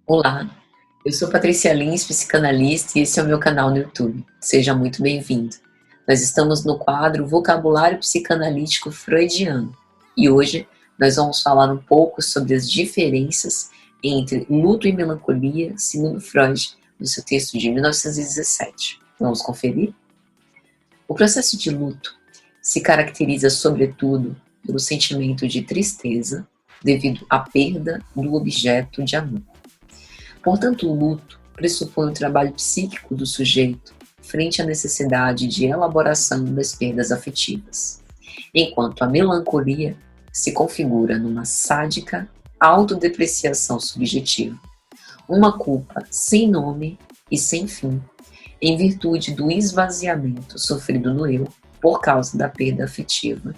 Olá, eu sou Patrícia Lins, psicanalista, e esse é o meu canal no YouTube. Seja muito bem-vindo. Nós estamos no quadro Vocabulário Psicanalítico Freudiano e hoje nós vamos falar um pouco sobre as diferenças entre luto e melancolia, segundo Freud, no seu texto de 1917. Vamos conferir? O processo de luto se caracteriza, sobretudo, pelo sentimento de tristeza devido à perda do objeto de amor. Portanto, o luto pressupõe o trabalho psíquico do sujeito frente à necessidade de elaboração das perdas afetivas, enquanto a melancolia se configura numa sádica autodepreciação subjetiva, uma culpa sem nome e sem fim, em virtude do esvaziamento sofrido no eu por causa da perda afetiva,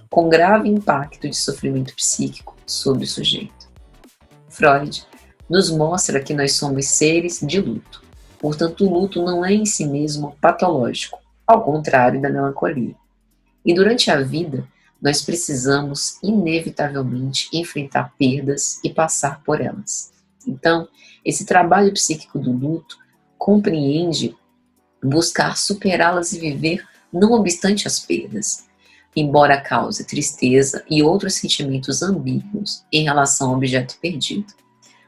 com grave impacto de sofrimento psíquico sobre o sujeito. Freud nos mostra que nós somos seres de luto. Portanto, o luto não é em si mesmo patológico, ao contrário da melancolia. E durante a vida, nós precisamos inevitavelmente enfrentar perdas e passar por elas. Então, esse trabalho psíquico do luto compreende buscar superá-las e viver não obstante as perdas, embora cause tristeza e outros sentimentos ambíguos em relação ao objeto perdido.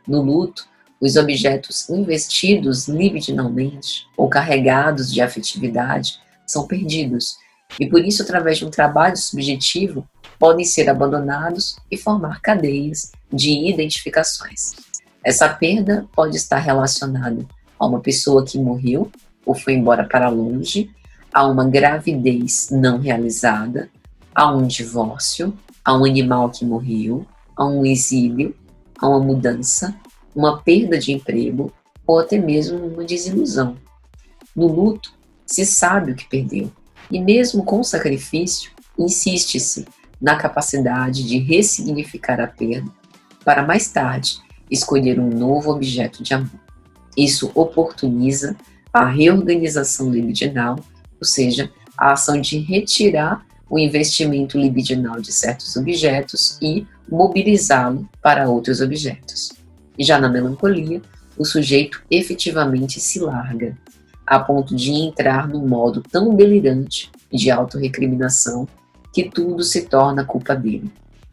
No luto, os objetos investidos libidinalmente ou carregados de afetividade são perdidos e, por isso, através de um trabalho subjetivo, podem ser abandonados e formar cadeias de identificações. Essa perda pode estar relacionada a uma pessoa que morreu ou foi embora para longe, a uma gravidez não realizada, a um divórcio, a um animal que morreu, a um exílio, a uma mudança, uma perda de emprego ou até mesmo uma desilusão. No luto, se sabe o que perdeu e mesmo com sacrifício, insiste-se na capacidade de ressignificar a perda para mais tarde escolher um novo objeto de amor. Isso oportuniza a reorganização libidinal, ou seja, a ação de retirar o investimento libidinal de certos objetos e mobilizá-lo para outros objetos. Já na melancolia, o sujeito efetivamente se larga, a ponto de entrar num modo tão delirante de autorrecriminação que tudo se torna culpa dele,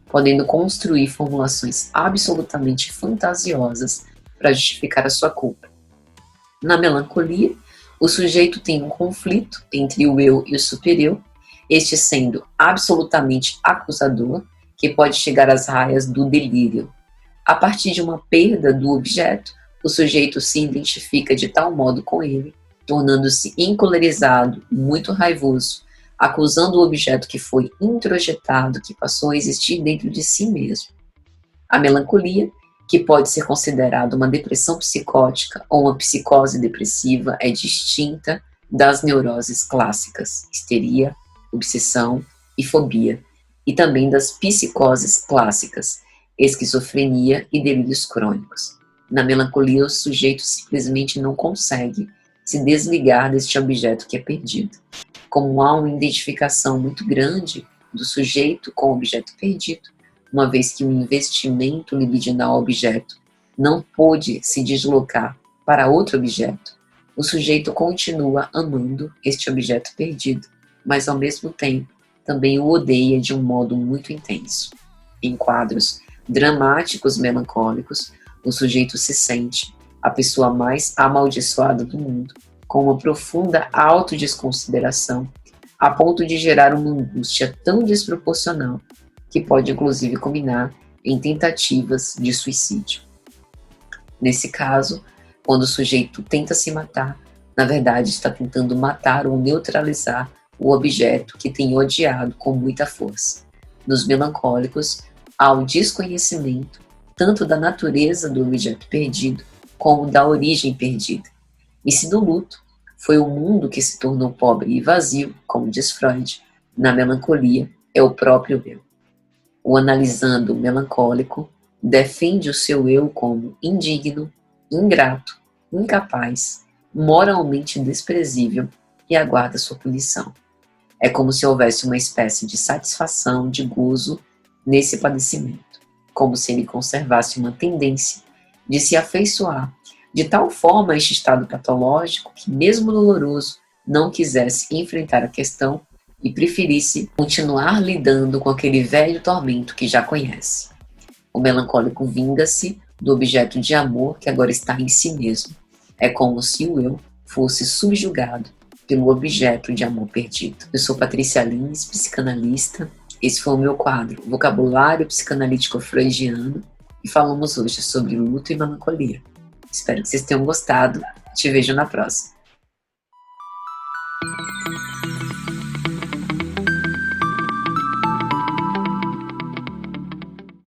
podendo construir formulações absolutamente fantasiosas para justificar a sua culpa. Na melancolia, o sujeito tem um conflito entre o eu e o supereu, este sendo absolutamente acusador, que pode chegar às raias do delírio. A partir de uma perda do objeto, o sujeito se identifica de tal modo com ele, tornando-se encolerizado, muito raivoso, acusando o objeto que foi introjetado, que passou a existir dentro de si mesmo. A melancolia, que pode ser considerada uma depressão psicótica ou uma psicose depressiva, é distinta das neuroses clássicas, histeria, obsessão e fobia, e também das psicoses clássicas, esquizofrenia e delírios crônicos. Na melancolia, o sujeito simplesmente não consegue se desligar deste objeto que é perdido. Como há uma identificação muito grande do sujeito com o objeto perdido, uma vez que o investimento libidinal ao objeto não pôde se deslocar para outro objeto, o sujeito continua amando este objeto perdido, mas ao mesmo tempo também o odeia de um modo muito intenso. Em quadros dramáticos melancólicos, o sujeito se sente a pessoa mais amaldiçoada do mundo, com uma profunda autodesconsideração, a ponto de gerar uma angústia tão desproporcional que pode inclusive culminar em tentativas de suicídio. Nesse caso, quando o sujeito tenta se matar, na verdade está tentando matar ou neutralizar o objeto que tem odiado com muita força. Nos melancólicos, há o desconhecimento tanto da natureza do objeto perdido como da origem perdida. E se no luto foi o mundo que se tornou pobre e vazio, como diz Freud, na melancolia é o próprio eu. O analisando melancólico defende o seu eu como indigno, ingrato, incapaz, moralmente desprezível e aguarda sua punição. É como se houvesse uma espécie de satisfação, de gozo nesse padecimento, como se ele conservasse uma tendência de se afeiçoar de tal forma a este estado patológico que, mesmo doloroso, não quisesse enfrentar a questão e preferisse continuar lidando com aquele velho tormento que já conhece. O melancólico vinga-se do objeto de amor que agora está em si mesmo. É como se o eu fosse subjugado pelo objeto de amor perdido. Eu sou Patrícia Lins, psicanalista. Esse foi o meu quadro Vocabulário Psicanalítico Freudiano e falamos hoje sobre luto e melancolia. Espero que vocês tenham gostado. Te vejo na próxima.